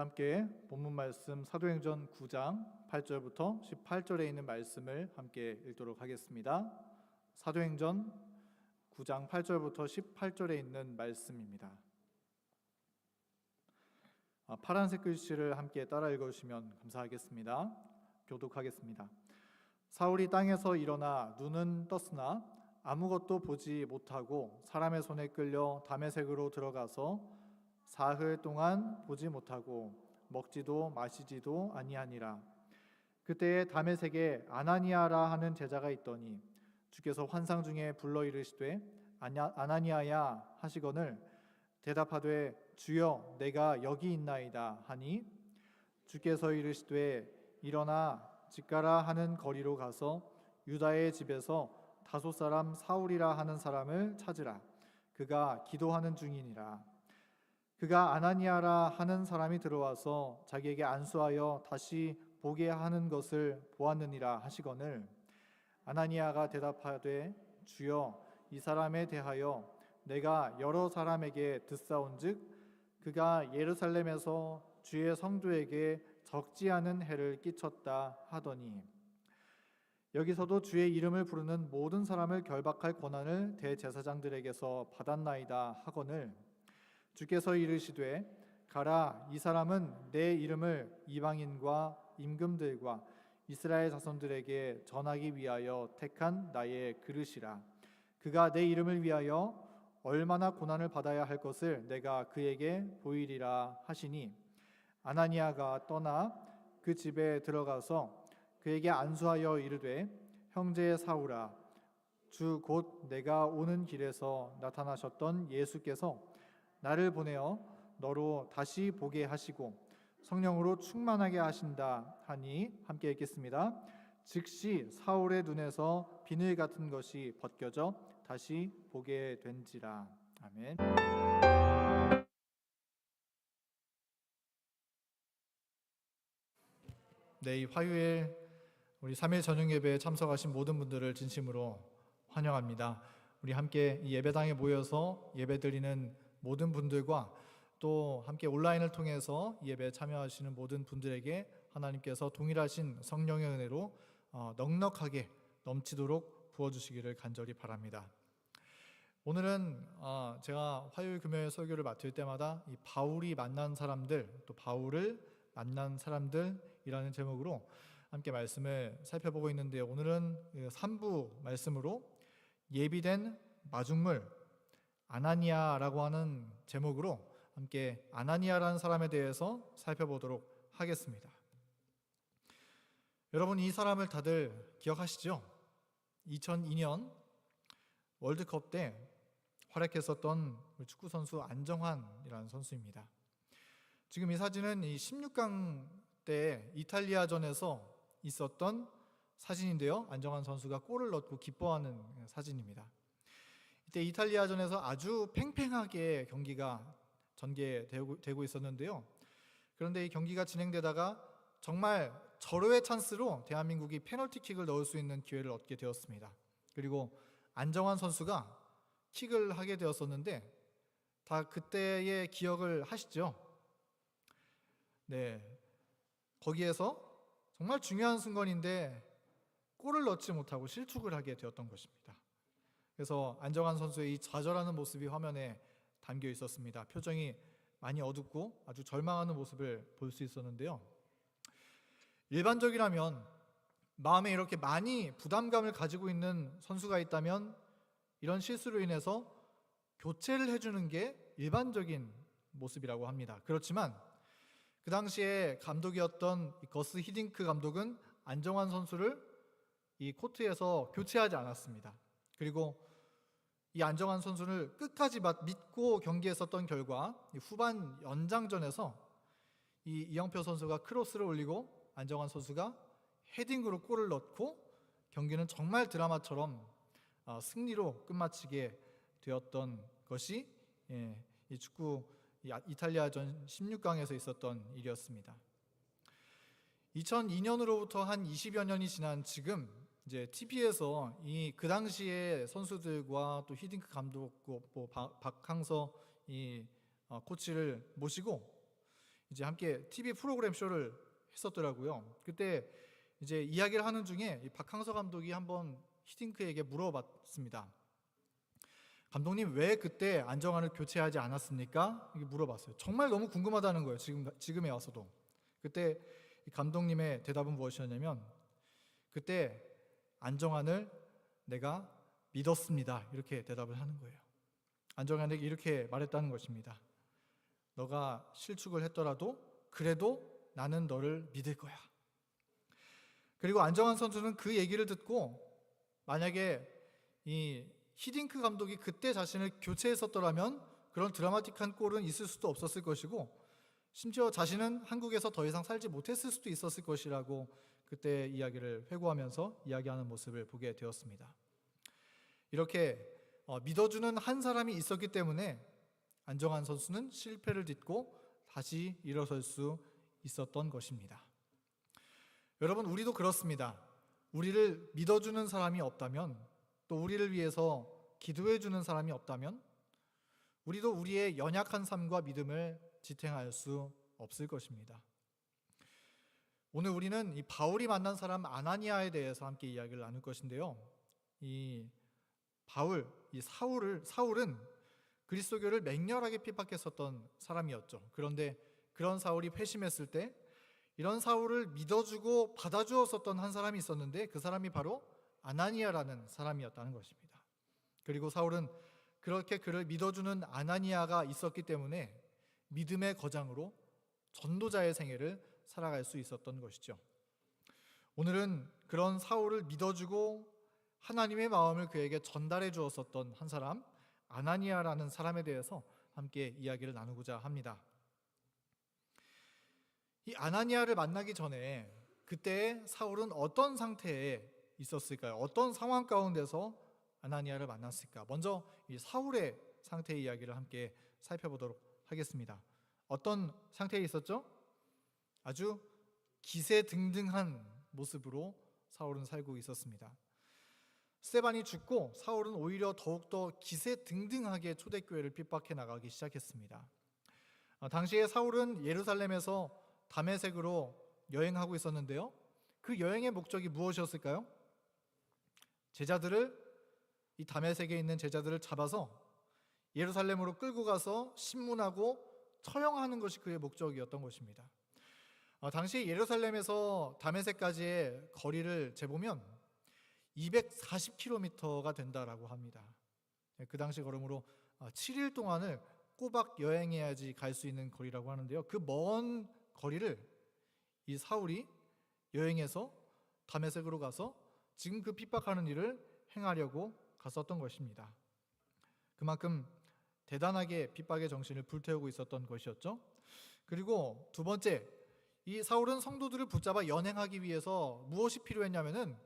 함께 본문 말씀 사도행전 9장 8절부터 18절에 있는 말씀을 함께 읽도록 하겠습니다. 사도행전 9장 8절부터 18절에 있는 말씀입니다. 파란색 글씨를 함께 따라 읽어주시면 감사하겠습니다. 교독하겠습니다. 사울이 땅에서 일어나 눈은 떴으나 아무것도 보지 못하고 사람의 손에 끌려 다메섹으로 들어가서 사흘 동안 보지 못하고 먹지도 마시지도 아니하니라. 그때에 다메섹에 아나니아라 하는 제자가 있더니 주께서 환상 중에 불러 이르시되 아나니아야 하시거늘 대답하되 주여 내가 여기 있나이다 하니 주께서 이르시되 일어나 직가라 하는 거리로 가서 유다의 집에서 다소 사람 사울이라 하는 사람을 찾으라. 그가 기도하는 중이니라. 그가 아나니아라 하는 사람이 들어와서 자기에게 안수하여 다시 보게 하는 것을 보았느니라 하시거늘 아나니아가 대답하되 주여 이 사람에 대하여 내가 여러 사람에게 듣사온즉 그가 예루살렘에서 주의 성도에게 적지 않은 해를 끼쳤다 하더니 여기서도 주의 이름을 부르는 모든 사람을 결박할 권한을 대제사장들에게서 받았나이다 하거늘 주께서 이르시되 가라 이 사람은 내 이름을 이방인과 임금들과 이스라엘 자손들에게 전하기 위하여 택한 나의 그릇이라. 그가 내 이름을 위하여 얼마나 고난을 받아야 할 것을 내가 그에게 보이리라 하시니 아나니아가 떠나 그 집에 들어가서 그에게 안수하여 이르되 형제 사울아 주 곧 내가 오는 길에서 나타나셨던 예수께서 나를 보내어 너로 다시 보게 하시고 성령으로 충만하게 하신다 하니 함께 읽겠습니다. 즉시 사울의 눈에서 비늘 같은 것이 벗겨져 다시 보게 된지라. 아멘. 네, 이 화요일 우리 3일 저녁 예배에 참석하신 모든 분들을 진심으로 환영합니다. 우리 함께 이 예배당에 모여서 예배드리는 모든 분들과 또 함께 온라인을 통해서 예배에 참여하시는 모든 분들에게 하나님께서 동일하신 성령의 은혜로 넉넉하게 넘치도록 부어주시기를 간절히 바랍니다. 오늘은 제가 화요일 금요일 설교를 맡을 때마다 이 바울이 만난 사람들 또 바울을 만난 사람들이라는 제목으로 함께 말씀을 살펴보고 있는데요. 오늘은 3부 말씀으로 예비된 마중물 아나니아라고 하는 제목으로 함께 아나니아라는 사람에 대해서 살펴보도록 하겠습니다. 여러분 이 사람을 다들 기억하시죠? 2002년 월드컵 때 활약했었던 축구 선수 안정환이라는 선수입니다. 지금 이 사진은 이 16강 때 이탈리아전에서 있었던 사진인데요. 안정환 선수가 골을 넣고 기뻐하는 사진입니다. 이때 이탈리아전에서 아주 팽팽하게 경기가 전개되고 있었는데요. 그런데 이 경기가 진행되다가 정말 절호의 찬스로 대한민국이 페널티킥을 넣을 수 있는 기회를 얻게 되었습니다. 그리고 안정환 선수가 킥을 하게 되었었는데 다 그때의 기억을 하시죠? 네, 거기에서 정말 중요한 순간인데 골을 넣지 못하고 실축을 하게 되었던 것입니다. 그래서 안정환 선수의 이 좌절하는 모습이 화면에 담겨 있었습니다. 표정이 많이 어둡고 아주 절망하는 모습을 볼 수 있었는데요. 일반적이라면 마음에 이렇게 많이 부담감을 가지고 있는 선수가 있다면 이런 실수로 인해서 교체를 해주는 게 일반적인 모습이라고 합니다. 그렇지만 그 당시에 감독이었던 거스 히딩크 감독은 안정환 선수를 이 코트에서 교체하지 않았습니다. 그리고 이 안정환 선수를 끝까지 믿고 경기했었던 결과 후반 연장전에서 이 이영표 선수가 크로스를 올리고 안정환 선수가 헤딩으로 골을 넣고 경기는 정말 드라마처럼 승리로 끝마치게 되었던 것이 이 축구 이탈리아전 16강에서 있었던 일이었습니다. 2002년으로부터 한 20여 년이 지난 지금 이제 TV에서 이 그 당시에 선수들과 또 히딩크 감독, 박항서 이 코치를 모시고 이제 함께 TV 프로그램 쇼를 했었더라고요. 그때 이제 이야기를 하는 중에 이 박항서 감독이 한번 히딩크에게 물어봤습니다. 감독님, 왜 그때 안정환을 교체하지 않았습니까? 이게 물어봤어요. 정말 너무 궁금하다는 거예요. 지금에 와서도. 그때 이 감독님의 대답은 무엇이었냐면, 그때 안정환을 내가 믿었습니다. 이렇게 대답을 하는 거예요. 안정환에게 이렇게 말했다는 것입니다. 너가 실축을 했더라도 그래도 나는 너를 믿을 거야. 그리고 안정환 선수는 그 얘기를 듣고 만약에 이 히딩크 감독이 그때 자신을 교체했었더라면 그런 드라마틱한 골은 있을 수도 없었을 것이고, 심지어 자신은 한국에서 더 이상 살지 못했을 수도 있었을 것이라고 그때 이야기를 회고하면서 이야기하는 모습을 보게 되었습니다. 이렇게 믿어주는 한 사람이 있었기 때문에 안정환 선수는 실패를 딛고 다시 일어설 수 있었던 것입니다. 여러분, 우리도 그렇습니다. 우리를 믿어주는 사람이 없다면, 또 우리를 위해서 기도해주는 사람이 없다면 우리도 우리의 연약한 삶과 믿음을 지탱할 수 없을 것입니다. 오늘 우리는 이 바울이 만난 사람 아나니아에 대해서 함께 이야기를 나눌 것인데요. 이 사울은 그리스도교를 맹렬하게 핍박했었던 사람이었죠. 그런데 그런 사울이 회심했을 때 이런 사울을 믿어주고 받아주었었던 한 사람이 있었는데, 그 사람이 바로 아나니아라는 사람이었다는 것입니다. 그리고 사울은 그렇게 그를 믿어주는 아나니아가 있었기 때문에 믿음의 거장으로 전도자의 생애를 살아갈 수 있었던 것이죠. 오늘은 그런 사울을 믿어주고 하나님의 마음을 그에게 전달해 주었었던 한 사람, 아나니아라는 사람에 대해서 함께 이야기를 나누고자 합니다. 이 아나니아를 만나기 전에 그때 사울은 어떤 상태에 있었을까요? 어떤 상황 가운데서 아나니아를 만났을까? 먼저 이 사울의 상태의 이야기를 함께 살펴보도록 하겠습니다. 어떤 상태에 있었죠? 아주 기세등등한 모습으로 사울은 살고 있었습니다. 스데반이 죽고 사울은 오히려 더욱더 기세등등하게 초대교회를 핍박해 나가기 시작했습니다. 당시에 사울은 예루살렘에서 다메섹으로 여행하고 있었는데요. 그 여행의 목적이 무엇이었을까요? 이 다메섹에 있는 제자들을 잡아서 예루살렘으로 끌고 가서 신문하고 처형하는 것이 그의 목적이었던 것입니다. 당시 예루살렘에서 다메섹까지의 거리를 재보면 240km가 된다라고 합니다. 그 당시 걸음으로 7일 동안을 꼬박 여행해야지 갈 수 있는 거리라고 하는데요. 그 먼 거리를 이 사울이 여행해서 다메섹으로 가서 지금 그 핍박하는 일을 행하려고 갔었던 것입니다. 그만큼 대단하게 핍박의 정신을 불태우고 있었던 것이었죠. 그리고 두 번째, 이 사울은 성도들을 붙잡아 연행하기 위해서 무엇이 필요했냐면은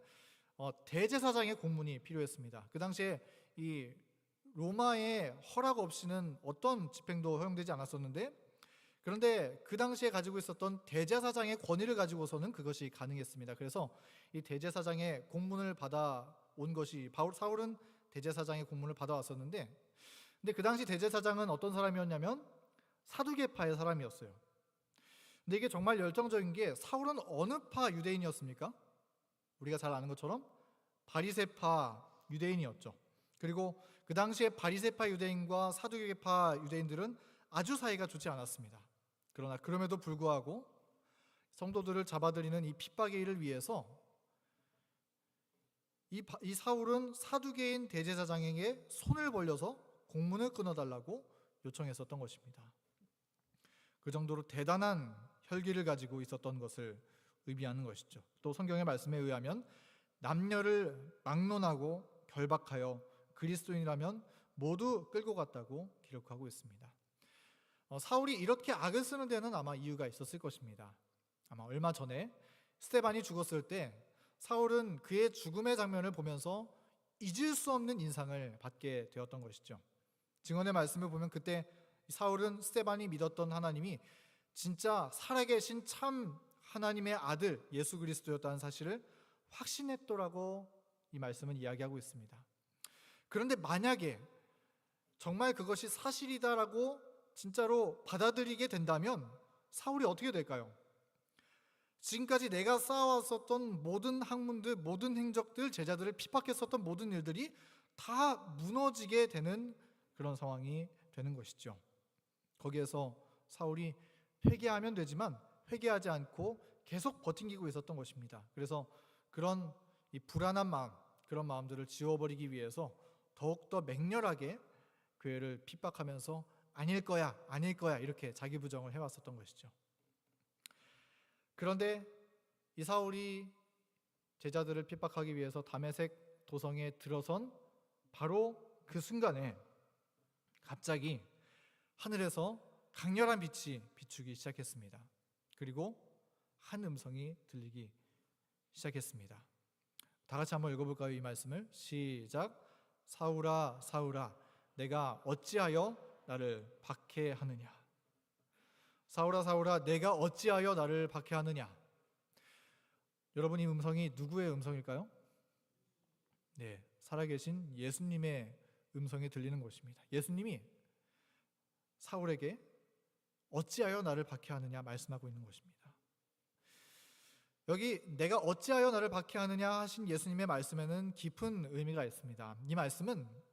대제사장의 공문이 필요했습니다. 그 당시에 이 로마의 허락 없이는 어떤 집행도 허용되지 않았었는데, 그런데 그 당시에 가지고 있었던 대제사장의 권위를 가지고서는 그것이 가능했습니다. 그래서 이 대제사장의 공문을 받아온 것이, 사울은 대제사장의 공문을 받아왔었는데, 근데 그 당시 대제사장은 어떤 사람이었냐면 사두개파의 사람이었어요. 근데 이게 정말 열정적인 게, 사울은 어느 파 유대인이었습니까? 우리가 잘 아는 것처럼 바리새파 유대인이었죠. 그리고 그 당시에 바리새파 유대인과 사두개파 유대인들은 아주 사이가 좋지 않았습니다. 그러나 그럼에도 불구하고 성도들을 잡아들이는 이 핍박의 일을 위해서 이 사울은 사두개인 대제사장에게 손을 벌려서 공문을 끊어달라고 요청했었던 것입니다. 그 정도로 대단한 혈기를 가지고 있었던 것을 의미하는 것이죠. 또 성경의 말씀에 의하면 남녀를 막론하고 결박하여 그리스도인이라면 모두 끌고 갔다고 기록하고 있습니다. 사울이 이렇게 악을 쓰는 데는 아마 이유가 있었을 것입니다. 아마 얼마 전에 스데반이 죽었을 때 사울은 그의 죽음의 장면을 보면서 잊을 수 없는 인상을 받게 되었던 것이죠. 증언의 말씀을 보면 그때 사울은 스데반이 믿었던 하나님이 진짜 살아계신 참 하나님의 아들 예수 그리스도였다는 사실을 확신했더라고 이 말씀은 이야기하고 있습니다. 그런데 만약에 정말 그것이 사실이다라고 진짜로 받아들이게 된다면 사울이 어떻게 될까요? 지금까지 내가 쌓아왔었던 모든 학문들, 모든 행적들, 제자들을 핍박했었던 모든 일들이 다 무너지게 되는 그런 상황이 되는 것이죠. 거기에서 사울이 회개하면 되지만 회개하지 않고 계속 버팅기고 있었던 것입니다. 그래서 그런 이 불안한 마음, 그런 마음들을 지워버리기 위해서 더욱더 맹렬하게 교회를 핍박하면서 아닐 거야 이렇게 자기 부정을 해왔었던 것이죠. 그런데 이 사울이 제자들을 핍박하기 위해서 다메섹 도성에 들어선 바로 그 순간에 갑자기 하늘에서 강렬한 빛이 비추기 시작했습니다. 그리고 한 음성이 들리기 시작했습니다. 다 같이 한번 읽어볼까요? 이 말씀을 시작. 사울아 사울아 내가 어찌하여 나를 박해하느냐. 사울아 사울아 내가 어찌하여 나를 박해하느냐. 여러분, 이 음성이 누구의 음성일까요? 네, 살아계신 예수님의 음성이 들리는 것입니다. 예수님이 사울에게 어찌하여 나를 박해하느냐 말씀하고 있는 것입니다. 여기 내가 어찌하여 나를 박해하느냐 하신 예수님의 말씀에는 깊은 의미가 있습니다. 이 말씀은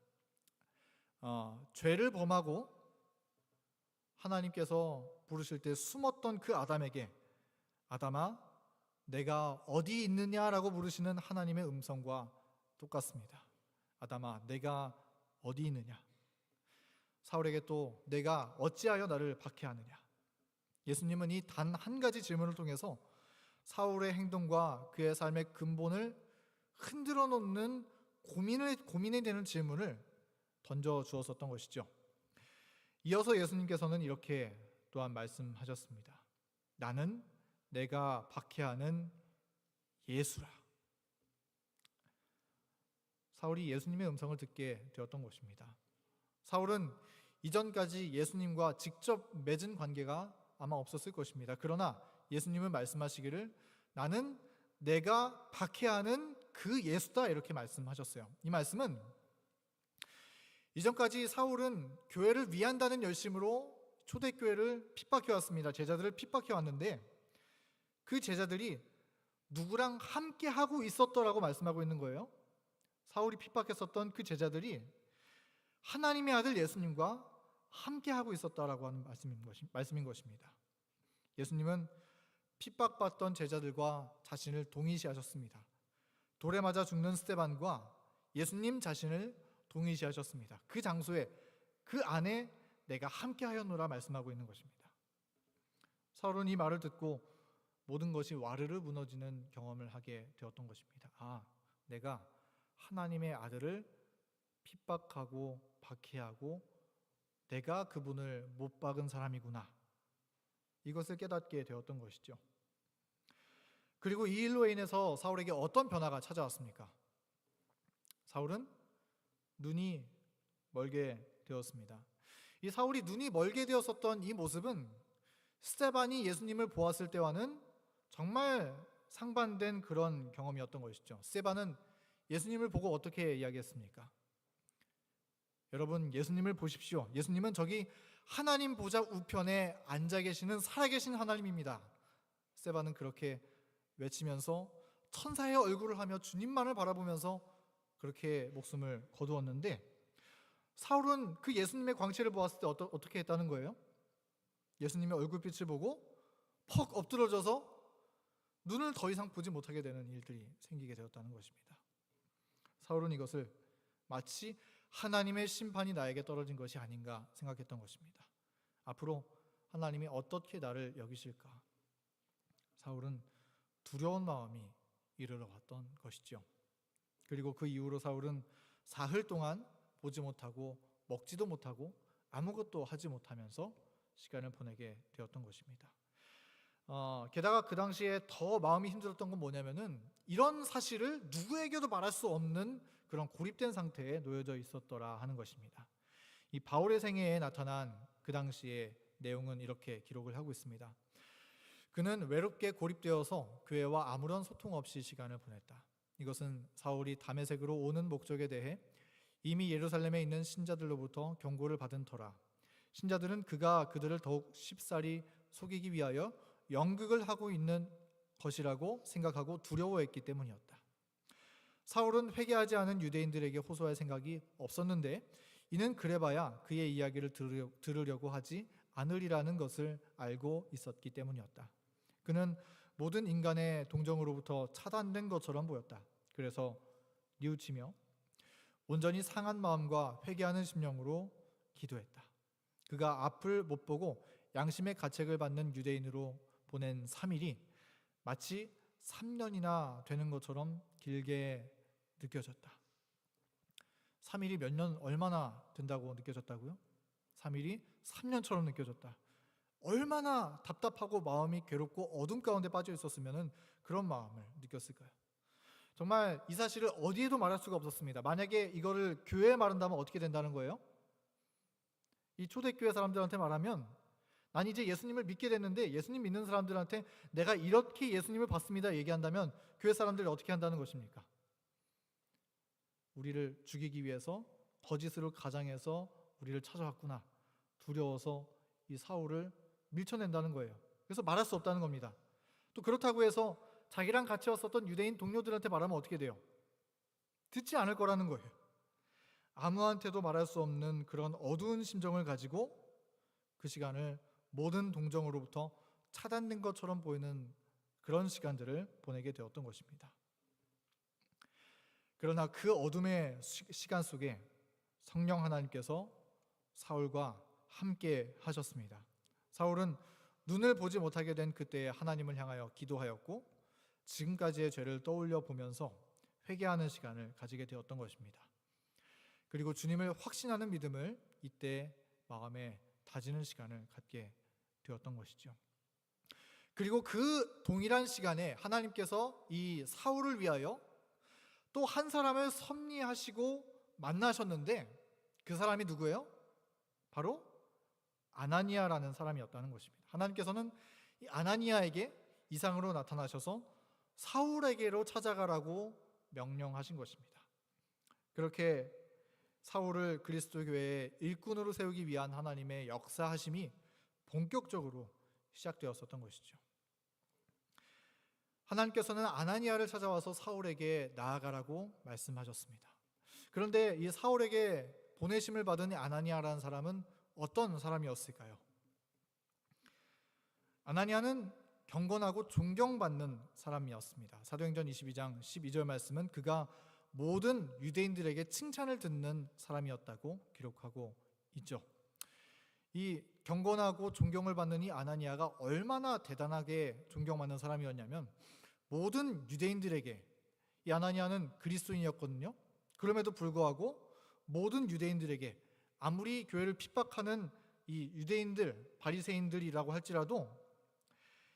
죄를 범하고 하나님께서 부르실 때 숨었던 그 아담에게 아담아 내가 어디 있느냐라고 부르시는 하나님의 음성과 똑같습니다. 아담아 내가 어디 있느냐. 사울에게 또 내가 어찌하여 나를 박해하느냐. 예수님은 이 단 한 가지 질문을 통해서 사울의 행동과 그의 삶의 근본을 흔들어 놓는 고민이 되는 질문을 던져 주었었던 것이죠. 이어서 예수님께서는 이렇게 또한 말씀하셨습니다. 나는 내가 박해하는 예수라. 사울이 예수님의 음성을 듣게 되었던 것입니다. 사울은 이전까지 예수님과 직접 맺은 관계가 아마 없었을 것입니다. 그러나 예수님은 말씀하시기를 나는 내가 박해하는 그 예수다 이렇게 말씀하셨어요. 이 말씀은 이전까지 사울은 교회를 위한다는 열심으로 초대교회를 핍박해왔습니다. 제자들을 핍박해왔는데 그 제자들이 누구랑 함께하고 있었더라고 말씀하고 있는 거예요. 사울이 핍박했었던 그 제자들이 하나님의 아들 예수님과 함께하고 있었다라고 하는 말씀인 것입니다. 예수님은 핍박받던 제자들과 자신을 동일시하셨습니다. 돌에 맞아 죽는 스데반과 예수님 자신을 동일시하셨습니다. 그 장소에 그 안에 내가 함께하였노라 말씀하고 있는 것입니다. 사울은 이 말을 듣고 모든 것이 와르르 무너지는 경험을 하게 되었던 것입니다. 내가 하나님의 아들을 핍박하고 박해하고 내가 그분을 못 박은 사람이구나. 이것을 깨닫게 되었던 것이죠. 그리고 이 일로 인해서 사울에게 어떤 변화가 찾아왔습니까? 사울은 눈이 멀게 되었습니다. 이 사울이 눈이 멀게 되었었던 이 모습은 스데반이 예수님을 보았을 때와는 정말 상반된 그런 경험이었던 것이죠. 스데반은 예수님을 보고 어떻게 이야기했습니까? 여러분, 예수님을 보십시오. 예수님은 저기 하나님 보좌 우편에 앉아 계시는 살아계신 하나님입니다. 스데반은 그렇게 외치면서 천사의 얼굴을 하며 주님만을 바라보면서 그렇게 목숨을 거두었는데 사울은 그 예수님의 광채를 보았을 때 어떻게 했다는 거예요? 예수님의 얼굴빛을 보고 퍽 엎드러져서 눈을 더 이상 보지 못하게 되는 일들이 생기게 되었다는 것입니다. 사울은 이것을 마치 하나님의 심판이 나에게 떨어진 것이 아닌가 생각했던 것입니다. 앞으로 하나님이 어떻게 나를 여기실까? 사울은 두려운 마음이 이르러 왔던 것이죠. 그리고 그 이후로 사울은 사흘 동안 보지 못하고 먹지도 못하고 아무것도 하지 못하면서 시간을 보내게 되었던 것입니다. 게다가 그 당시에 더 마음이 힘들었던 건 뭐냐면은 이런 사실을 누구에게도 말할 수 없는 그런 고립된 상태에 놓여져 있었더라 하는 것입니다. 이 바울의 생애에 나타난 그 당시의 내용은 이렇게 기록을 하고 있습니다. 그는 외롭게 고립되어서 교회와 아무런 소통 없이 시간을 보냈다. 이것은 사울이 다메섹으로 오는 목적에 대해 이미 예루살렘에 있는 신자들로부터 경고를 받은 터라. 신자들은 그가 그들을 더욱 쉽사리 속이기 위하여 연극을 하고 있는 것이라고 생각하고 두려워했기 때문이었다. 사울은 회개하지 않은 유대인들에게 호소할 생각이 없었는데 이는 그래봐야 그의 이야기를 들으려고 하지 않으리라는 것을 알고 있었기 때문이었다. 그는 모든 인간의 동정으로부터 차단된 것처럼 보였다. 그래서 뉘우치며 온전히 상한 마음과 회개하는 심령으로 기도했다. 그가 앞을 못 보고 양심의 가책을 받는 유대인으로 보낸 3일이 마치 3년이나 되는 것처럼 길게 느껴졌다. 3일이 몇 년 얼마나 된다고 느껴졌다고요? 3일이 3년처럼 느껴졌다. 얼마나 답답하고 마음이 괴롭고 어둠 가운데 빠져 있었으면 그런 마음을 느꼈을까요? 정말 이 사실을 어디에도 말할 수가 없었습니다. 만약에 이거를 교회에 말한다면 어떻게 된다는 거예요? 이 초대교회 사람들한테 말하면 난 이제 예수님을 믿게 됐는데 예수님 믿는 사람들한테 내가 이렇게 예수님을 봤습니다 얘기한다면 교회 사람들이 어떻게 한다는 것입니까? 우리를 죽이기 위해서 거짓으로 가장해서 우리를 찾아왔구나. 두려워서 이 사울을 밀쳐낸다는 거예요. 그래서 말할 수 없다는 겁니다. 또 그렇다고 해서 자기랑 같이 왔었던 유대인 동료들한테 말하면 어떻게 돼요? 듣지 않을 거라는 거예요. 아무한테도 말할 수 없는 그런 어두운 심정을 가지고 그 시간을 모든 동정으로부터 차단된 것처럼 보이는 그런 시간들을 보내게 되었던 것입니다. 그러나 그 어둠의 시간 속에 성령 하나님께서 사울과 함께 하셨습니다. 사울은 눈을 보지 못하게 된 그때에 하나님을 향하여 기도하였고 지금까지의 죄를 떠올려 보면서 회개하는 시간을 가지게 되었던 것입니다. 그리고 주님을 확신하는 믿음을 이때 마음에 다지는 시간을 갖게 되었던 것이죠. 그리고 그 동일한 시간에 하나님께서 이 사울을 위하여 또 한 사람을 섭리하시고 만나셨는데 그 사람이 누구예요? 바로 아나니아라는 사람이었다는 것입니다. 하나님께서는 이 아나니아에게 이상으로 나타나셔서 사울에게로 찾아가라고 명령하신 것입니다. 그렇게 사울을 그리스도 교회의 일꾼으로 세우기 위한 하나님의 역사하심이 본격적으로 시작되었었던 것이죠. 하나님께서는 아나니아를 찾아와서 사울에게 나아가라고 말씀하셨습니다. 그런데 이 사울에게 보내심을 받은 아나니아라는 사람은 어떤 사람이었을까요? 아나니아는 경건하고 존경받는 사람이었습니다. 사도행전 22장 12절 말씀은 그가 모든 유대인들에게 칭찬을 듣는 사람이었다고 기록하고 있죠. 이 경건하고 존경을 받는 이 아나니아가 얼마나 대단하게 존경받는 사람이었냐면 모든 유대인들에게, 이 아나니아는 그리스도인이었거든요. 그럼에도 불구하고 모든 유대인들에게, 아무리 교회를 핍박하는 이 유대인들, 바리새인들이라고 할지라도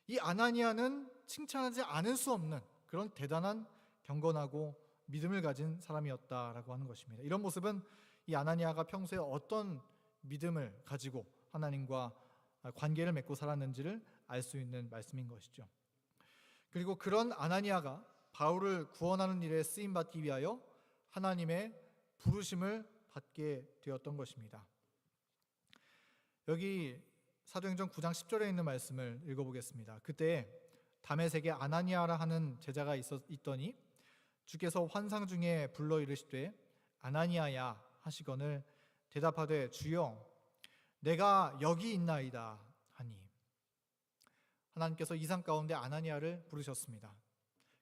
이 아나니아는 칭찬하지 않을 수 없는 그런 대단한 경건하고 믿음을 가진 사람이었다라고 하는 것입니다. 이런 모습은 이 아나니아가 평소에 어떤 믿음을 가지고 하나님과 관계를 맺고 살았는지를 알 수 있는 말씀인 것이죠. 그리고 그런 아나니아가 바울을 구원하는 일에 쓰임받기 위하여 하나님의 부르심을 받게 되었던 것입니다. 여기 사도행전 9장 10절에 있는 말씀을 읽어보겠습니다. 그때 다메섹에 아나니아라 하는 제자가 있더니 주께서 환상 중에 불러 이르시되 아나니아야 하시거늘 대답하되 주여 내가 여기 있나이다 하니, 하나님께서 이상 가운데 아나니아를 부르셨습니다.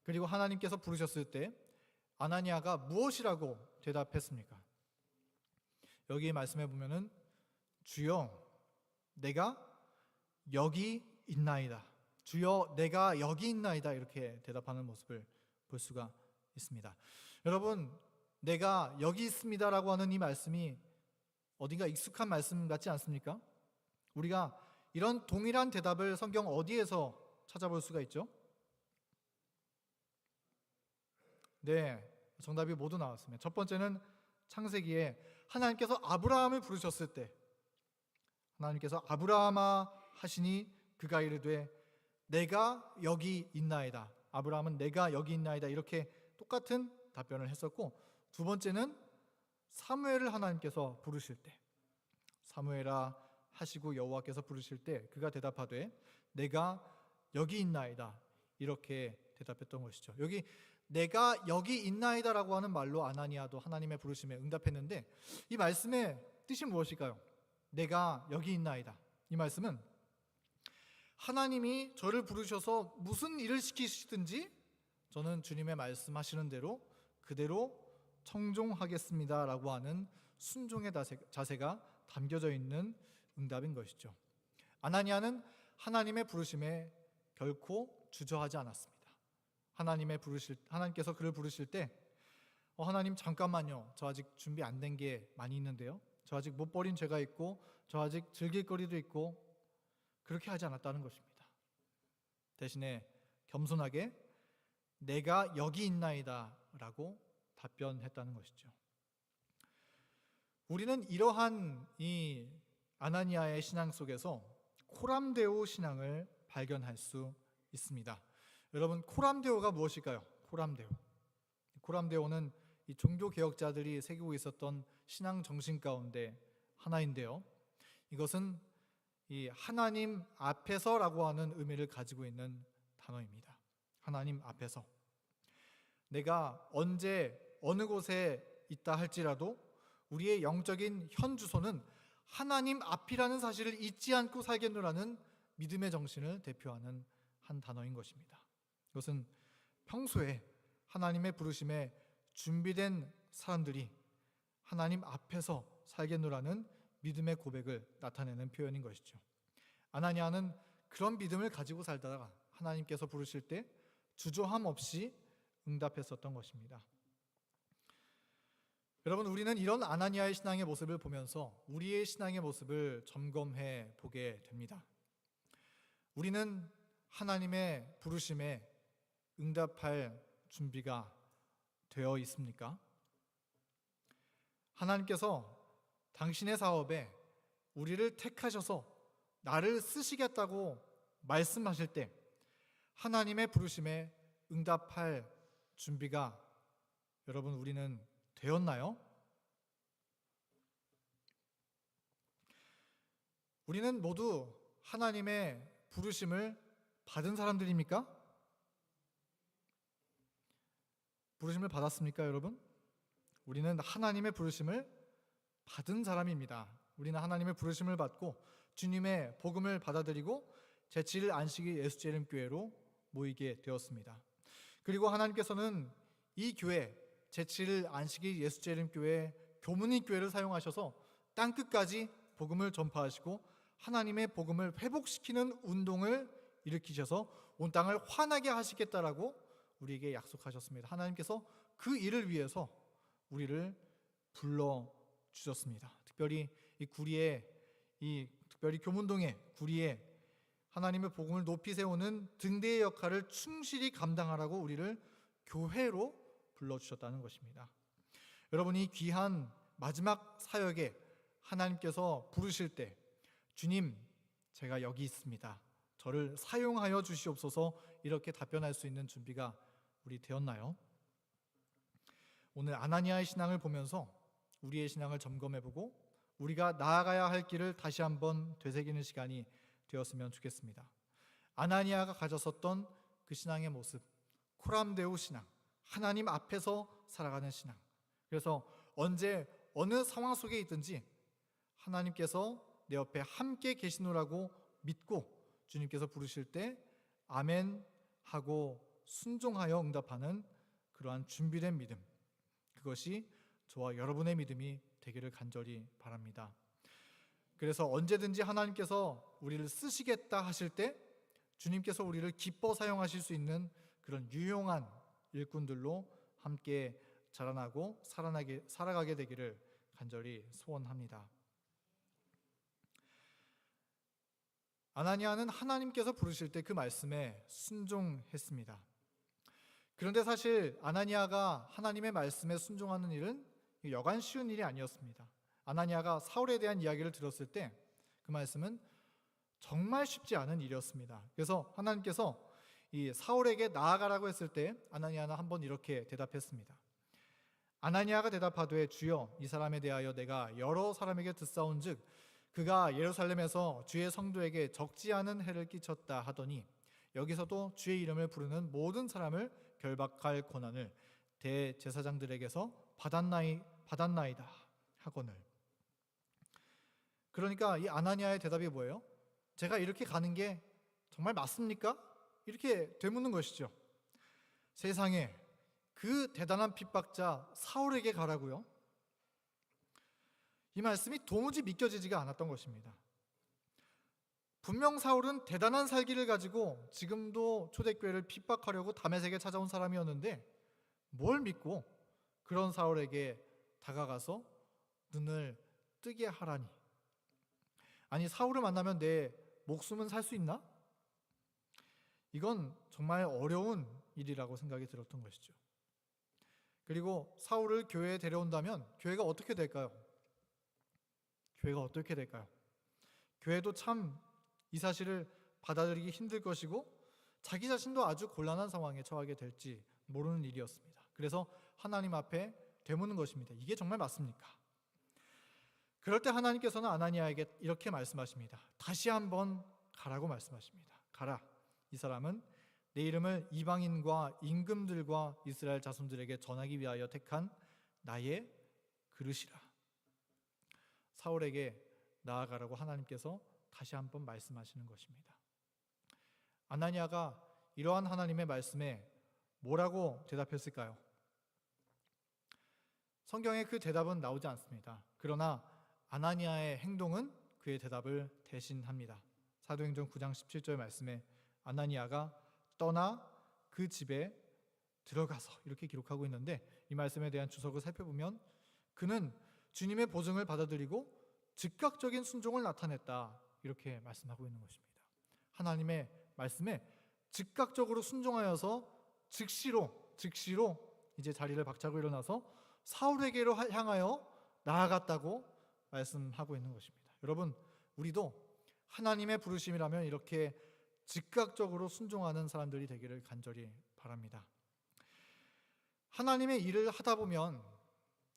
그리고 하나님께서 부르셨을 때 아나니아가 무엇이라고 대답했습니까? 여기 말씀해 보면은 주여 내가 여기 있나이다, 주여 내가 여기 있나이다 이렇게 대답하는 모습을 볼 수가 있습니다. 여러분, 내가 여기 있습니다라고 하는 이 말씀이 어딘가 익숙한 말씀 같지 않습니까? 우리가 이런 동일한 대답을 성경 어디에서 찾아볼 수가 있죠? 네, 정답이 모두 나왔습니다. 첫 번째는 창세기에 하나님께서 아브라함을 부르셨을 때 하나님께서 아브라함아 하시니 그가 이르되 내가 여기 있나이다. 아브라함은 내가 여기 있나이다 이렇게 똑같은 답변을 했었고, 두 번째는 사무엘을 하나님께서 부르실 때 사무엘아 하시고 여호와께서 부르실 때 그가 대답하되 내가 여기 있나이다 이렇게 대답했던 것이죠. 여기 내가 여기 있나이다라고 하는 말로 아나니아도 하나님의 부르심에 응답했는데 이 말씀의 뜻이 무엇일까요? 내가 여기 있나이다. 이 말씀은 하나님이 저를 부르셔서 무슨 일을 시키시든지 저는 주님의 말씀하시는 대로 그대로 청종하겠습니다라고 하는 순종의 자세가 담겨져 있는 응답인 것이죠. 아나니아는 하나님의 부르심에 결코 주저하지 않았습니다. 하나님께서 그를 부르실 때 하나님 잠깐만요. 저 아직 준비 안 된 게 많이 있는데요. 저 아직 못 버린 죄가 있고 저 아직 즐길 거리도 있고 그렇게 하지 않았다는 것입니다. 대신에 겸손하게 내가 여기 있나이다 라고 답변했다는 것이죠. 우리는 이러한 이 아나니아의 신앙 속에서 코람데오 신앙을 발견할 수 있습니다. 여러분, 코람데오가 무엇일까요? 코람데오는 이 종교 개혁자들이 새기고 있었던 신앙 정신 가운데 하나인데요. 이것은 이 하나님 앞에서라고 하는 의미를 가지고 있는 단어입니다. 하나님 앞에서. 내가 언제 어느 곳에 있다 할지라도 우리의 영적인 현 주소는 하나님 앞이라는 사실을 잊지 않고 살겠노라는 믿음의 정신을 대표하는 한 단어인 것입니다. 이것은 평소에 하나님의 부르심에 준비된 사람들이 하나님 앞에서 살겠노라는 믿음의 고백을 나타내는 표현인 것이죠. 아나니아는 그런 믿음을 가지고 살다가 하나님께서 부르실 때 주저함 없이 응답했었던 것입니다. 여러분, 우리는 이런 아나니아의 신앙의 모습을 보면서 우리의 신앙의 모습을 점검해 보게 됩니다. 우리는 하나님의 부르심에 응답할 준비가 되어 있습니까? 하나님께서 당신의 사업에 우리를 택하셔서 나를 쓰시겠다고 말씀하실 때 하나님의 부르심에 응답할 준비가 여러분 우리는 되었나요? 우리는 모두 하나님의 부르심을 받은 사람들입니까? 부르심을 받았습니까, 여러분? 우리는 하나님의 부르심을 받은 사람입니다. 우리는 하나님의 부르심을 받고 주님의 복음을 받아들이고 제7일 안식일 예수재림교회로 모이게 되었습니다. 그리고 하나님께서는 이 교회 제7일 안식일 예수재림교회 교문이 교회를 사용하셔서 땅끝까지 복음을 전파하시고 하나님의 복음을 회복시키는 운동을 일으키셔서 온 땅을 환하게 하시겠다라고 우리에게 약속하셨습니다. 하나님께서 그 일을 위해서 우리를 불러주셨습니다. 특별히 이 구리에 특별히 교문동의 구리에 하나님의 복음을 높이 세우는 등대의 역할을 충실히 감당하라고 우리를 교회로 불러주셨다는 것입니다. 여러분, 이 귀한 마지막 사역에 하나님께서 부르실 때 주님, 제가 여기 있습니다. 저를 사용하여 주시옵소서 이렇게 답변할 수 있는 준비가 우리 되었나요? 오늘 아나니아의 신앙을 보면서 우리의 신앙을 점검해보고 우리가 나아가야 할 길을 다시 한번 되새기는 시간이 되었으면 좋겠습니다. 아나니아가 가졌었던 그 신앙의 모습, 코람데오 신앙, 하나님 앞에서 살아가는 신앙. 그래서 언제 어느 상황 속에 있든지 하나님께서 내 옆에 함께 계시노라고 믿고 주님께서 부르실 때 아멘 하고 순종하여 응답하는 그러한 준비된 믿음, 그것이 저와 여러분의 믿음이 되기를 간절히 바랍니다. 그래서 언제든지 하나님께서 우리를 쓰시겠다 하실 때 주님께서 우리를 기뻐 사용하실 수 있는 그런 유용한 일꾼들로 함께 자라나고 살아가게 되기를 간절히 소원합니다. 아나니아는 하나님께서 부르실 때 그 말씀에 순종했습니다. 그런데 사실 아나니아가 하나님의 말씀에 순종하는 일은 여간 쉬운 일이 아니었습니다. 아나니아가 사울에 대한 이야기를 들었을 때 그 말씀은 정말 쉽지 않은 일이었습니다. 그래서 하나님께서 이 사울에게 나아가라고 했을 때 아나니아는 한번 이렇게 대답했습니다. 아나니아가 대답하되 주여 이 사람에 대하여 내가 여러 사람에게 듣사온즉 그가 예루살렘에서 주의 성도에게 적지 않은 해를 끼쳤다 하더니 여기서도 주의 이름을 부르는 모든 사람을 결박할 권한을 대제사장들에게서 받았나이다 하거늘. 그러니까 이 아나니아의 대답이 뭐예요? 제가 이렇게 가는 게 정말 맞습니까? 이렇게 되묻는 것이죠. 세상에 그 대단한 핍박자 사울에게 가라고요? 이 말씀이 도무지 믿겨지지가 않았던 것입니다. 분명 사울은 대단한 살기를 가지고 지금도 초대교회를 핍박하려고 다메섹에 찾아온 사람이었는데 뭘 믿고 그런 사울에게 다가가서 눈을 뜨게 하라니. 아니, 사울을 만나면 내 목숨은 살 수 있나? 이건 정말 어려운 일이라고 생각이 들었던 것이죠. 그리고 사울을 교회에 데려온다면 교회가 어떻게 될까요? 교회도 참 이 사실을 받아들이기 힘들 것이고 자기 자신도 아주 곤란한 상황에 처하게 될지 모르는 일이었습니다. 그래서 하나님 앞에 되묻는 것입니다. 이게 정말 맞습니까? 그럴 때 하나님께서는 아나니아에게 이렇게 말씀하십니다. 다시 한번 가라고 말씀하십니다. 가라. 이 사람은 내 이름을 이방인과 임금들과 이스라엘 자손들에게 전하기 위하여 택한 나의 그릇이라. 사울에게 나아가라고 하나님께서 다시 한번 말씀하시는 것입니다. 아나니아가 이러한 하나님의 말씀에 뭐라고 대답했을까요? 성경에 그 대답은 나오지 않습니다. 그러나 아나니아의 행동은 그의 대답을 대신합니다. 사도행전 9장 17절 말씀에 아나니아가 떠나 그 집에 들어가서 이렇게 기록하고 있는데 이 말씀에 대한 주석을 살펴보면 그는 주님의 보증을 받아들이고 즉각적인 순종을 나타냈다 이렇게 말씀하고 있는 것입니다. 하나님의 말씀에 즉각적으로 순종하여서 즉시로 이제 자리를 박차고 일어나서 사울에게로 향하여 나아갔다고 말씀하고 있는 것입니다. 여러분, 우리도 하나님의 부르심이라면 이렇게 즉각적으로 순종하는 사람들이 되기를 간절히 바랍니다. 하나님의 일을 하다 보면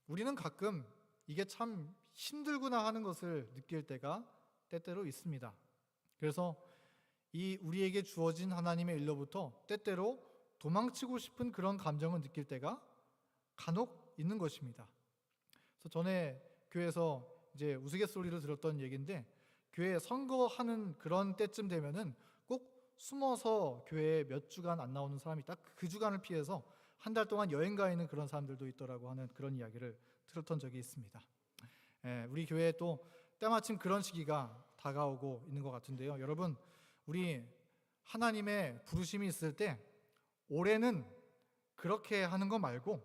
우리는 가끔 이게 참 힘들구나 하는 것을 느낄 때가 때때로 있습니다. 그래서 이 우리에게 주어진 하나님의 일로부터 때때로 도망치고 싶은 그런 감정을 느낄 때가 간혹 있는 것입니다. 그래서 전에 교회에서 이제 우스갯소리로 들었던 얘기인데 교회 선거하는 그런 때쯤 되면은 꼭 숨어서 교회에 몇 주간 안 나오는 사람이 딱 그 주간을 피해서 한 달 동안 여행 가 있는 그런 사람들도 있더라고 하는 그런 이야기를 들었던 적이 있습니다. 우리 교회에 또 때마침 그런 시기가 다가오고 있는 것 같은데요. 여러분, 우리 하나님의 부르심이 있을 때 올해는 그렇게 하는 거 말고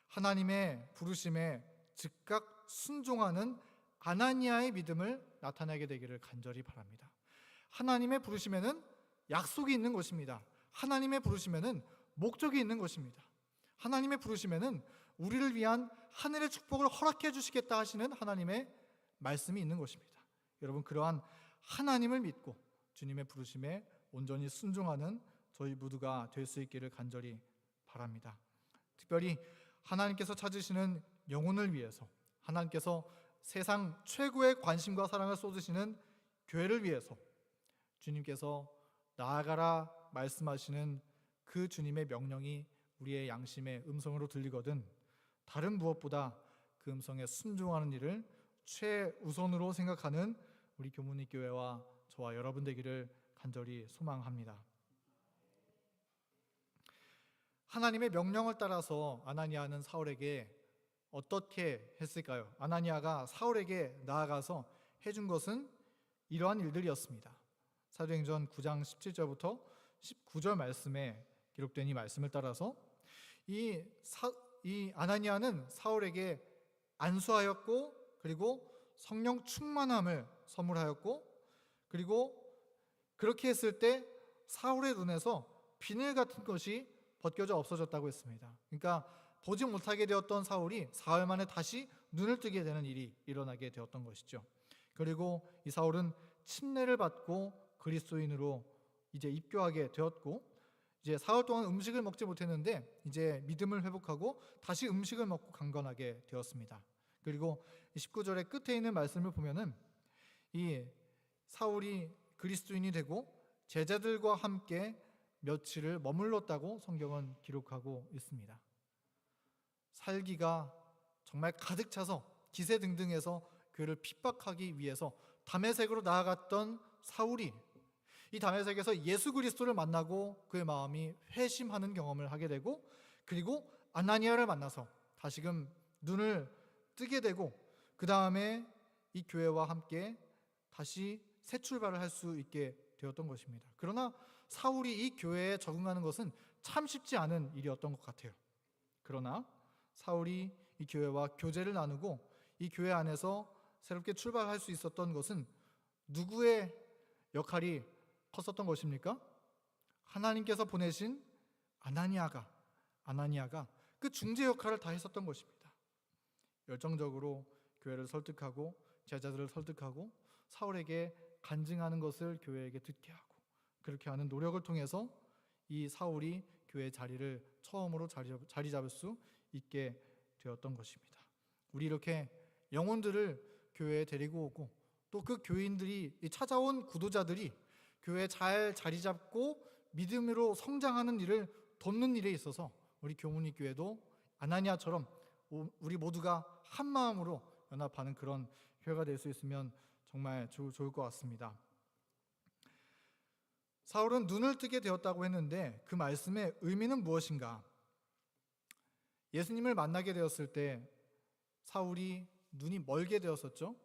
하나님의 부르심에 즉각 순종하는 아나니아의 믿음을 나타내게 되기를 간절히 바랍니다. 하나님의 부르심에는 약속이 있는 것입니다. 하나님의 부르심에는 목적이 있는 것입니다. 하나님의 부르심에는 우리를 위한 하늘의 축복을 허락해 주시겠다 하시는 하나님의 말씀이 있는 것입니다. 여러분, 그러한 하나님을 믿고 주님의 부르심에 온전히 순종하는 저희 모두가 될 수 있기를 간절히 바랍니다. 특별히 하나님께서 찾으시는 영혼을 위해서, 하나님께서 세상 최고의 관심과 사랑을 쏟으시는 교회를 위해서 주님께서 나아가라 말씀하시는 그 주님의 명령이 우리의 양심의 음성으로 들리거든 다른 무엇보다 그 음성에 순종하는 일을 최우선으로 생각하는 우리 교문이 교회와 저와 여러분 되기를 간절히 소망합니다. 하나님의 명령을 따라서 아나니아는 사울에게 어떻게 했을까요? 아나니아가 사울에게 나아가서 해준 것은 이러한 일들이었습니다. 사도행전 9장 17절부터 19절 말씀에 기록된 이 말씀을 따라서 이 아나니아는 사울에게 안수하였고 그리고 성령 충만함을 선물하였고 그리고 그렇게 했을 때 사울의 눈에서 비늘 같은 것이 벗겨져 없어졌다고 했습니다. 그러니까 보지 못하게 되었던 사울이 사흘 만에 다시 눈을 뜨게 되는 일이 일어나게 되었던 것이죠. 그리고 이 사울은 침례를 받고 그리스도인으로 이제 입교하게 되었고 이제 사흘 동안 음식을 먹지 못했는데 이제 믿음을 회복하고 다시 음식을 먹고 강건하게 되었습니다. 그리고 19절의 끝에 있는 말씀을 보면은 이 사울이 그리스도인이 되고 제자들과 함께 며칠을 머물렀다고 성경은 기록하고 있습니다. 살기가 정말 가득 차서 기세등등해서 그를 핍박하기 위해서 다메섹으로 나아갔던 사울이 이 다메섹에서 예수 그리스도를 만나고 그의 마음이 회심하는 경험을 하게 되고, 그리고 아나니아를 만나서 다시금 눈을 뜨게 되고, 그 다음에 이 교회와 함께 다시 새 출발을 할 수 있게 되었던 것입니다. 그러나 사울이 이 교회에 적응하는 것은 참 쉽지 않은 일이었던 것 같아요. 그러나 사울이 이 교회와 교제를 나누고 이 교회 안에서 새롭게 출발할 수 있었던 것은 누구의 역할이 컸었던 것입니까? 하나님께서 보내신 아나니아가 그 중재 역할을 다 했었던 것입니다. 열정적으로 교회를 설득하고 제자들을 설득하고 사울에게 간증하는 것을 교회에게 듣게 하고, 그렇게 하는 노력을 통해서 이 사울이 교회 자리를 처음으로 자리 잡을 수 있게 되었던 것입니다. 우리 이렇게 영혼들을 교회에 데리고 오고, 또 그 교인들이 찾아온 구도자들이 교회에 잘 자리 잡고 믿음으로 성장하는 일을 돕는 일에 있어서 우리 교문이 교회도 아나니아처럼 우리 모두가 한 마음으로 연합하는 그런 교회가 될 수 있으면 정말 좋을 것 같습니다. 사울은 눈을 뜨게 되었다고 했는데 그 말씀의 의미는 무엇인가? 예수님을 만나게 되었을 때 사울이 눈이 멀게 되었었죠.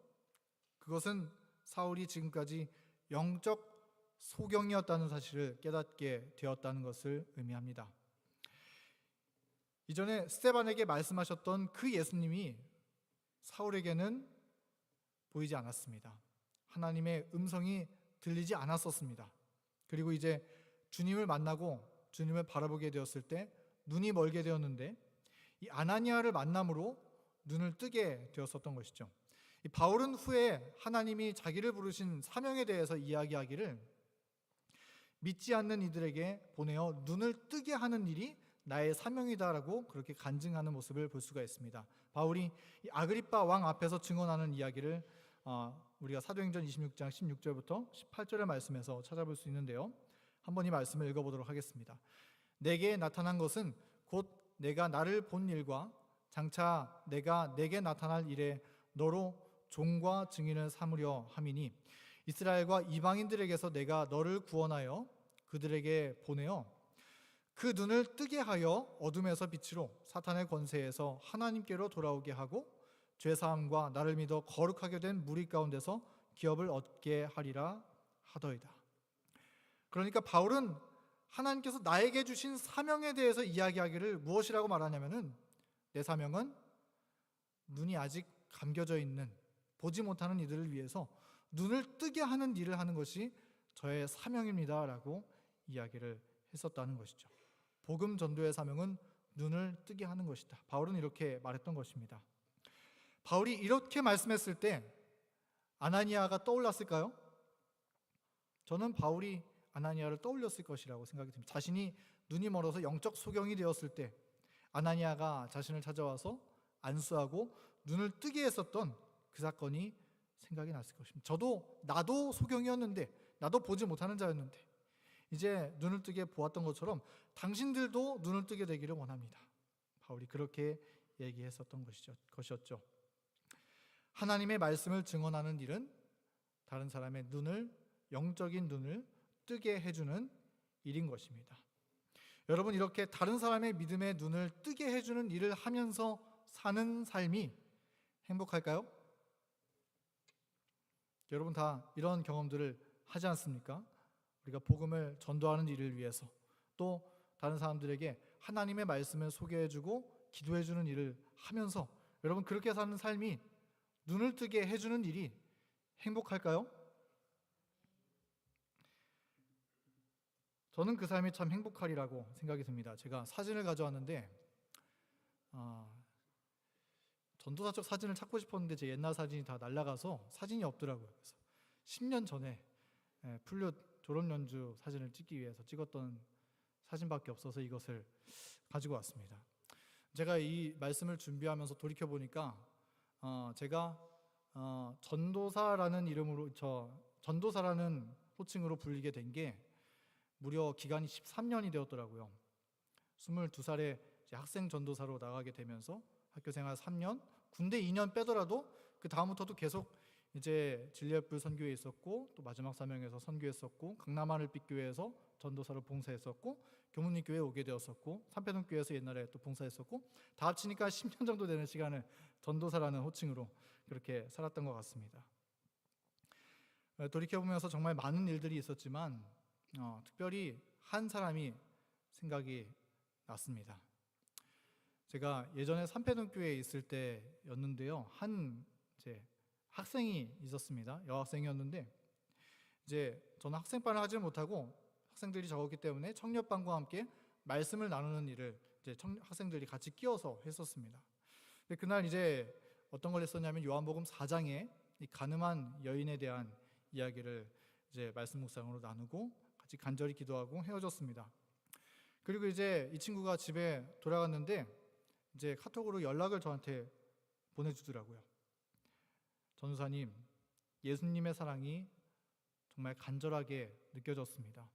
그것은 사울이 지금까지 영적 소경이었다는 사실을 깨닫게 되었다는 것을 의미합니다. 이전에 스데반에게 말씀하셨던 그 예수님이 사울에게는 보이지 않았습니다. 하나님의 음성이 들리지 않았었습니다. 그리고 이제 주님을 만나고 주님을 바라보게 되었을 때 눈이 멀게 되었는데, 이 아나니아를 만남으로 눈을 뜨게 되었었던 것이죠. 이 바울은 후에 하나님이 자기를 부르신 사명에 대해서 이야기하기를 믿지 않는 이들에게 보내어 눈을 뜨게 하는 일이 나의 사명이다라고 그렇게 간증하는 모습을 볼 수가 있습니다. 바울이 이 아그리빠 왕 앞에서 증언하는 이야기를 우리가 사도행전 26장 16절부터 18절의 말씀에서 찾아볼 수 있는데요. 한번 이 말씀을 읽어보도록 하겠습니다. 내게 나타난 것은 곧 내가 나를 본 일과 장차 내가 내게 나타날 일에 너로 종과 증인을 삼으려 함이니, 이스라엘과 이방인들에게서 내가 너를 구원하여 그들에게 보내어 그 눈을 뜨게 하여 어둠에서 빛으로 사탄의 권세에서 하나님께로 돌아오게 하고 죄사함과 나를 믿어 거룩하게 된 무리 가운데서 기업을 얻게 하리라 하더이다. 그러니까 바울은 하나님께서 나에게 주신 사명에 대해서 이야기하기를 무엇이라고 말하냐면은, 내 사명은 눈이 아직 감겨져 있는 보지 못하는 이들을 위해서 눈을 뜨게 하는 일을 하는 것이 저의 사명입니다라고 이야기를 했었다는 것이죠. 복음 전도의 사명은 눈을 뜨게 하는 것이다. 바울은 이렇게 말했던 것입니다. 바울이 이렇게 말씀했을 때 아나니아가 떠올랐을까요? 저는 바울이 아나니아를 떠올렸을 것이라고 생각이 듭니다. 자신이 눈이 멀어서 영적 소경이 되었을 때 아나니아가 자신을 찾아와서 안수하고 눈을 뜨게 했었던 그 사건이 생각이 났을 것입니다. 나도 소경이었는데, 나도 보지 못하는 자였는데 이제 눈을 뜨게 보았던 것처럼 당신들도 눈을 뜨게 되기를 원합니다. 바울이 그렇게 얘기했었던 것이었죠. 하나님의 말씀을 증언하는 일은 다른 사람의 눈을, 영적인 눈을 뜨게 해주는 일인 것입니다. 여러분, 이렇게 다른 사람의 믿음의 눈을 뜨게 해주는 일을 하면서 사는 삶이 행복할까요? 여러분 다 이런 경험들을 하지 않습니까? 우리가 복음을 전도하는 일을 위해서, 또 다른 사람들에게 하나님의 말씀을 소개해주고 기도해주는 일을 하면서 여러분 그렇게 사는 삶이 눈을 뜨게 해주는 일이 행복할까요? 저는 그 삶이 참 행복하리라고 생각이 듭니다. 제가 사진을 가져왔는데 전도사적 사진을 찾고 싶었는데 제 옛날 사진이 다 날아가서 사진이 없더라고요. 그래서 10년 전에 플룻 졸업연주 사진을 찍기 위해서 찍었던 사진밖에 없어서 이것을 가지고 왔습니다. 제가 이 말씀을 준비하면서 돌이켜보니까 제가 전도사라는 이름으로 전도사라는 호칭으로 불리게 된 게 무려 기간이 13년이 되었더라고요. 22살에 학생 전도사로 나가게 되면서 학교 생활 3년, 군대 2년 빼더라도 그 다음부터도 계속 이제 진리의 선교에 있었고, 또 마지막 사명에서 선교했었고, 강남하늘빛 교회에서 전도사로 봉사했었고, 교문리 교회에 오게 되었었고, 산패동 교회에서 옛날에 또 봉사했었고, 다 합치니까 10년 정도 되는 시간을 전도사라는 호칭으로 그렇게 살았던 것 같습니다. 돌이켜보면서 정말 많은 일들이 있었지만 특별히 한 사람이 생각이 났습니다. 제가 예전에 산패동 교회에 있을 때였는데요, 한 학생이 있었습니다. 여학생이었는데 이제 저는 학생반을 하지 못하고 학생들이 적었기 때문에 청년반과 함께 말씀을 나누는 일을 이제 학생들이 같이 끼어서 했었습니다. 근데 그날 이제 어떤 걸 했었냐면 요한복음 4장에 이 가늠한 여인에 대한 이야기를 이제 말씀 묵상으로 나누고 같이 간절히 기도하고 헤어졌습니다. 그리고 이제 이 친구가 집에 돌아갔는데 이제 카톡으로 연락을 저한테 보내주더라고요. 전도사님, 예수님의 사랑이 정말 간절하게 느껴졌습니다.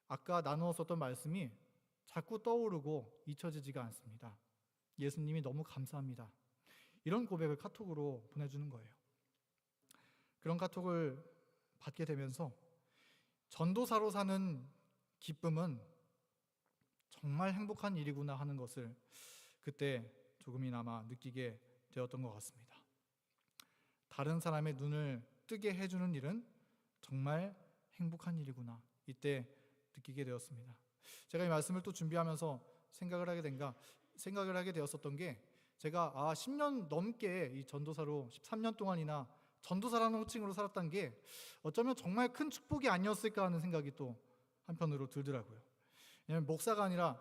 아까 나누었었던 말씀이 자꾸 떠오르고 잊혀지지가 않습니다. 예수님이 너무 감사합니다. 이런 고백을 카톡으로 보내주는 거예요. 그런 카톡을 받게 되면서 전도사로 사는 기쁨은 정말 행복한 일이구나 하는 것을 그때 조금이나마 느끼게 되었던 것 같습니다. 다른 사람의 눈을 뜨게 해주는 일은 정말 행복한 일이구나, 이때 느끼게 되었습니다. 제가 이 말씀을 또 준비하면서 생각을 하게 되었었던 게, 제가 10년 넘게 이 전도사로 13년 동안이나 전도사라는 호칭으로 살았던 게 어쩌면 정말 큰 축복이 아니었을까 하는 생각이 또 한편으로 들더라고요. 왜냐하면 목사가 아니라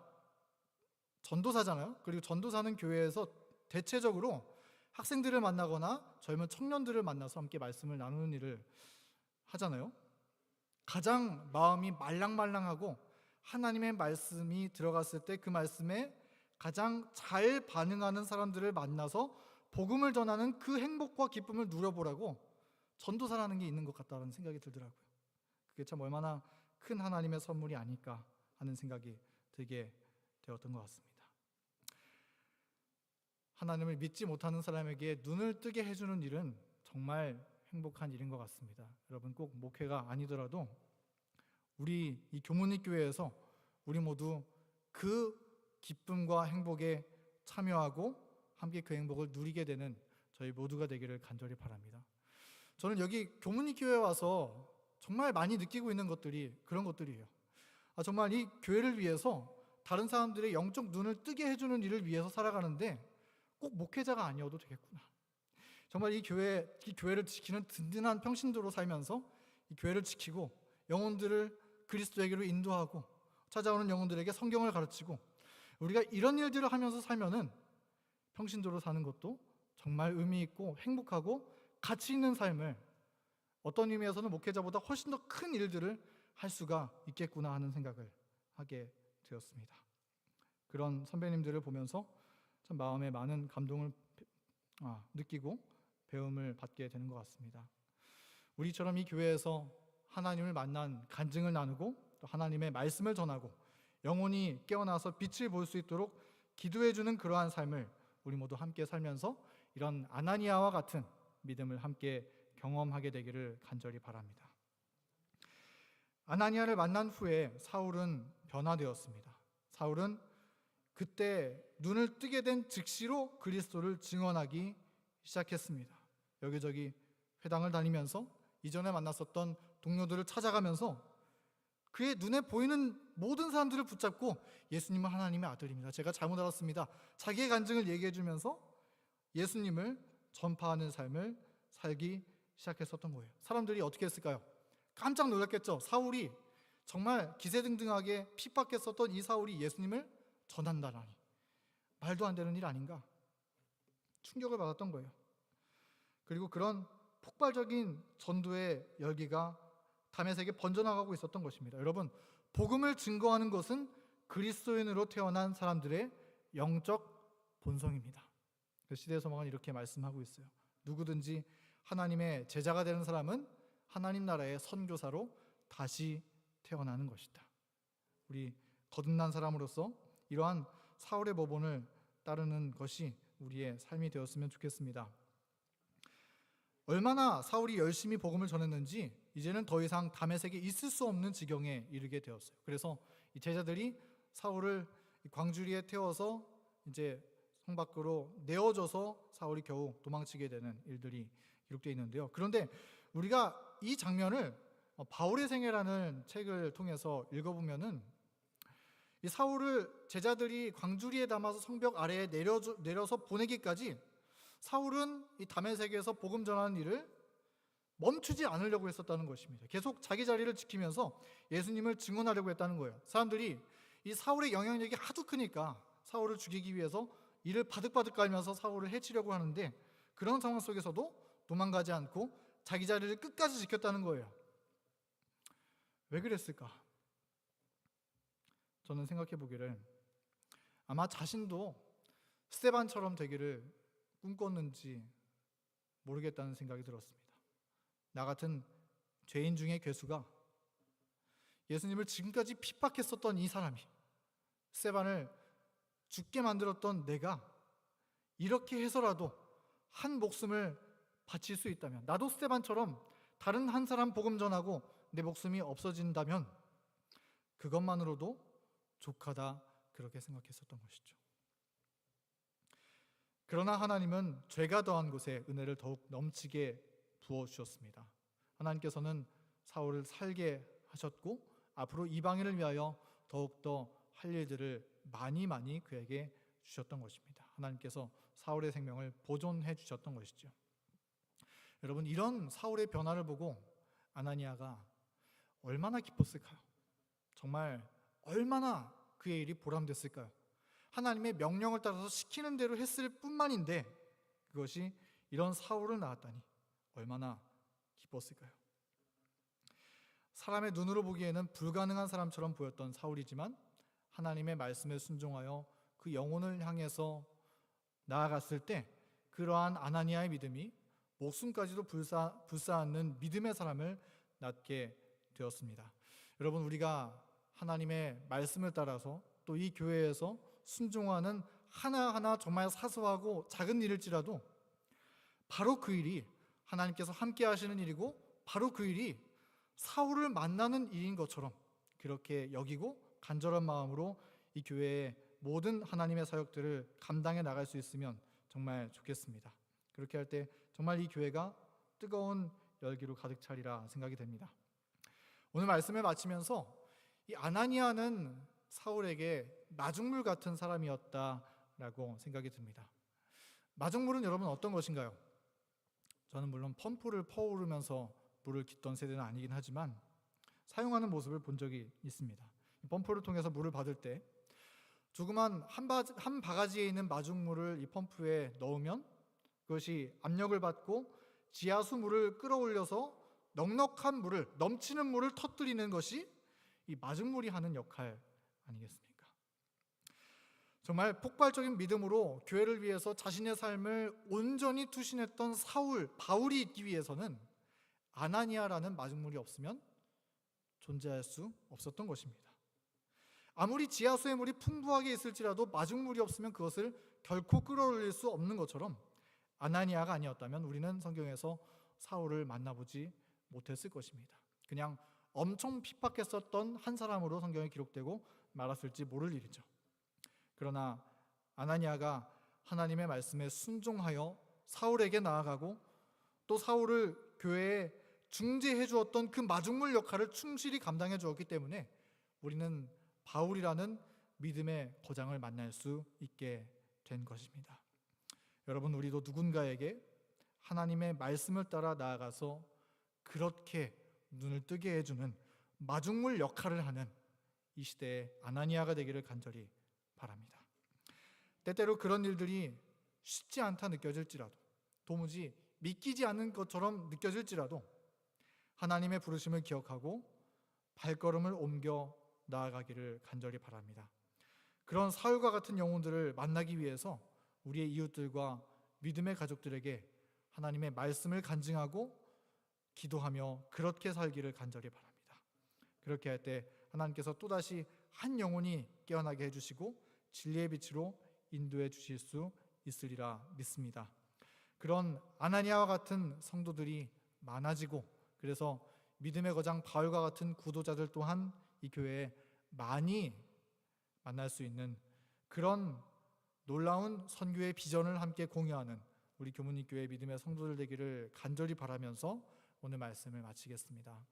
전도사잖아요. 그리고 전도사는 교회에서 대체적으로 학생들을 만나거나 젊은 청년들을 만나서 함께 말씀을 나누는 일을 하잖아요. 가장 마음이 말랑말랑하고 하나님의 말씀이 들어갔을 때 그 말씀에 가장 잘 반응하는 사람들을 만나서 복음을 전하는 그 행복과 기쁨을 누려보라고 전도사라는 게 있는 것 같다는 생각이 들더라고요. 그게 참 얼마나 큰 하나님의 선물이 아닐까 하는 생각이 들게 되었던 것 같습니다. 하나님을 믿지 못하는 사람에게 눈을 뜨게 해주는 일은 정말 행복한 일인 것 같습니다. 여러분, 꼭 목회가 아니더라도 우리 이 교문리 교회에서 우리 모두 그 기쁨과 행복에 참여하고 함께 그 행복을 누리게 되는 저희 모두가 되기를 간절히 바랍니다. 저는 여기 교문리 교회에 와서 정말 많이 느끼고 있는 것들이 그런 것들이에요. 정말 이 교회를 위해서 다른 사람들의 영적 눈을 뜨게 해주는 일을 위해서 살아가는데 꼭 목회자가 아니어도 되겠구나. 정말 이 교회를 지키는 든든한 평신도로 살면서 이 교회를 지키고 영혼들을 그리스도에게로 인도하고 찾아오는 영혼들에게 성경을 가르치고 우리가 이런 일들을 하면서 살면은 평신도로 사는 것도 정말 의미 있고 행복하고 가치 있는 삶을, 어떤 의미에서는 목회자보다 훨씬 더 큰 일들을 할 수가 있겠구나 하는 생각을 하게 되었습니다. 그런 선배님들을 보면서 참 마음에 많은 감동을 느끼고 배움을 받게 되는 것 같습니다. 우리처럼 이 교회에서 하나님을 만난 간증을 나누고 또 하나님의 말씀을 전하고 영혼이 깨어나서 빛을 볼 수 있도록 기도해주는 그러한 삶을 우리 모두 함께 살면서 이런 아나니아와 같은 믿음을 함께 경험하게 되기를 간절히 바랍니다. 아나니아를 만난 후에 사울은 변화되었습니다. 사울은 그때 눈을 뜨게 된 즉시로 그리스도를 증언하기 시작했습니다. 여기저기 회당을 다니면서 이전에 만났었던 동료들을 찾아가면서 그의 눈에 보이는 모든 사람들을 붙잡고 예수님은 하나님의 아들입니다, 제가 잘못 알았습니다, 자기의 간증을 얘기해 주면서 예수님을 전파하는 삶을 살기 시작했었던 거예요. 사람들이 어떻게 했을까요? 깜짝 놀랐겠죠. 사울이 정말 기세등등하게 핍박했었던 이 사울이 예수님을 전한다라니 말도 안 되는 일 아닌가, 충격을 받았던 거예요. 그리고 그런 폭발적인 전도의 열기가 다메섹에 번져나가고 있었던 것입니다. 여러분, 복음을 증거하는 것은 그리스도인으로 태어난 사람들의 영적 본성입니다. 그 시대의 소망은 이렇게 말씀하고 있어요. 누구든지 하나님의 제자가 되는 사람은 하나님 나라의 선교사로 다시 태어나는 것이다. 우리 거듭난 사람으로서 이러한 사울의 모본을 따르는 것이 우리의 삶이 되었으면 좋겠습니다. 얼마나 사울이 열심히 복음을 전했는지 이제는 더 이상 다메섹에 있을 수 없는 지경에 이르게 되었어요. 그래서 이 제자들이 사울을 광주리에 태워서 이제 성 밖으로 내어줘서 사울이 겨우 도망치게 되는 일들이 기록되어 있는데요. 그런데 우리가 이 장면을 바울의 생애라는 책을 통해서 읽어보면은 이 사울을 제자들이 광주리에 담아서 성벽 아래에 내려서 보내기까지 사울은 이 다메섹에서 복음 전하는 일을 멈추지 않으려고 했었다는 것입니다. 계속 자기 자리를 지키면서 예수님을 증언하려고 했다는 거예요. 사람들이 이 사울의 영향력이 하도 크니까 사울을 죽이기 위해서 이를 바득바득 깔면서 사울을 해치려고 하는데 그런 상황 속에서도 도망가지 않고 자기 자리를 끝까지 지켰다는 거예요. 왜 그랬을까? 저는 생각해 보기를 아마 자신도 스데반처럼 되기를 꿈꿨는지 모르겠다는 생각이 들었습니다. 나 같은 죄인 중의 괴수가 예수님을 지금까지 핍박했었던 이 사람이, 스데반을 죽게 만들었던 내가 이렇게 해서라도 한 목숨을 바칠 수 있다면, 나도 스데반처럼 다른 한 사람 복음 전하고 내 목숨이 없어진다면 그것만으로도 족하다, 그렇게 생각했었던 것이죠. 그러나 하나님은 죄가 더한 곳에 은혜를 더욱 넘치게 부어주셨습니다. 하나님께서는 사울을 살게 하셨고 앞으로 이방인을 위하여 더욱더 할 일들을 많이 그에게 주셨던 것입니다. 하나님께서 사울의 생명을 보존해 주셨던 것이죠. 여러분, 이런 사울의 변화를 보고 아나니아가 얼마나 기뻤을까요? 정말 얼마나 그의 일이 보람됐을까요? 하나님의 명령을 따라서 시키는 대로 했을 뿐만인데 그것이 이런 사울을 낳았다니 얼마나 기뻤을까요? 사람의 눈으로 보기에는 불가능한 사람처럼 보였던 사울이지만 하나님의 말씀에 순종하여 그 영혼을 향해서 나아갔을 때 그러한 아나니아의 믿음이 목숨까지도 불사하는 믿음의 사람을 낳게 되었습니다. 여러분, 우리가 하나님의 말씀을 따라서 또 이 교회에서 순종하는 하나하나 정말 사소하고 작은 일일지라도 바로 그 일이 하나님께서 함께 하시는 일이고 바로 그 일이 사울을 만나는 일인 것처럼 그렇게 여기고 간절한 마음으로 이 교회의 모든 하나님의 사역들을 감당해 나갈 수 있으면 정말 좋겠습니다. 그렇게 할 때 정말 이 교회가 뜨거운 열기로 가득 차리라 생각이 됩니다. 오늘 말씀을 마치면서 이 아나니아는 사울에게 마중물 같은 사람이었다라고 생각이 듭니다. 마중물은 여러분 어떤 것인가요? 저는 물론 펌프를 퍼오르면서 물을 깃던 세대는 아니긴 하지만 사용하는 모습을 본 적이 있습니다. 펌프를 통해서 물을 받을 때 조그만 한 바가지에 있는 마중물을 이 펌프에 넣으면 그것이 압력을 받고 지하수 물을 끌어올려서 넉넉한 물을, 넘치는 물을 터뜨리는 것이 이 마중물이 하는 역할 아니겠습니까? 정말 폭발적인 믿음으로 교회를 위해서 자신의 삶을 온전히 투신했던 바울이 있기 위해서는 아나니아라는 마중물이 없으면 존재할 수 없었던 것입니다. 아무리 지하수의 물이 풍부하게 있을지라도 마중물이 없으면 그것을 결코 끌어올릴 수 없는 것처럼 아나니아가 아니었다면 우리는 성경에서 사울을 만나보지 못했을 것입니다. 그냥 엄청 핍박했었던 한 사람으로 성경에 기록되고 말았을지 모를 일이죠. 그러나 아나니아가 하나님의 말씀에 순종하여 사울에게 나아가고 또 사울을 교회에 중재해 주었던 그 마중물 역할을 충실히 감당해 주었기 때문에 우리는 바울이라는 믿음의 거장을 만날 수 있게 된 것입니다. 여러분, 우리도 누군가에게 하나님의 말씀을 따라 나아가서 그렇게 눈을 뜨게 해주는 마중물 역할을 하는 이 시대의 아나니아가 되기를 간절히 바랍니다. 때때로 그런 일들이 쉽지 않다 느껴질지라도, 도무지 믿기지 않는 것처럼 느껴질지라도 하나님의 부르심을 기억하고 발걸음을 옮겨 나아가기를 간절히 바랍니다. 그런 사울과 같은 영혼들을 만나기 위해서 우리의 이웃들과 믿음의 가족들에게 하나님의 말씀을 간증하고 기도하며 그렇게 살기를 간절히 바랍니다. 그렇게 할 때 하나님께서 또다시 한 영혼이 깨어나게 해주시고 진리의 빛으로 인도해 주실 수 있으리라 믿습니다. 그런 아나니아와 같은 성도들이 많아지고, 그래서 믿음의 거장 바울과 같은 구도자들 또한 이 교회에 많이 만날 수 있는 그런 놀라운 선교의 비전을 함께 공유하는 우리 교문익교회 믿음의 성도들 되기를 간절히 바라면서 오늘 말씀을 마치겠습니다.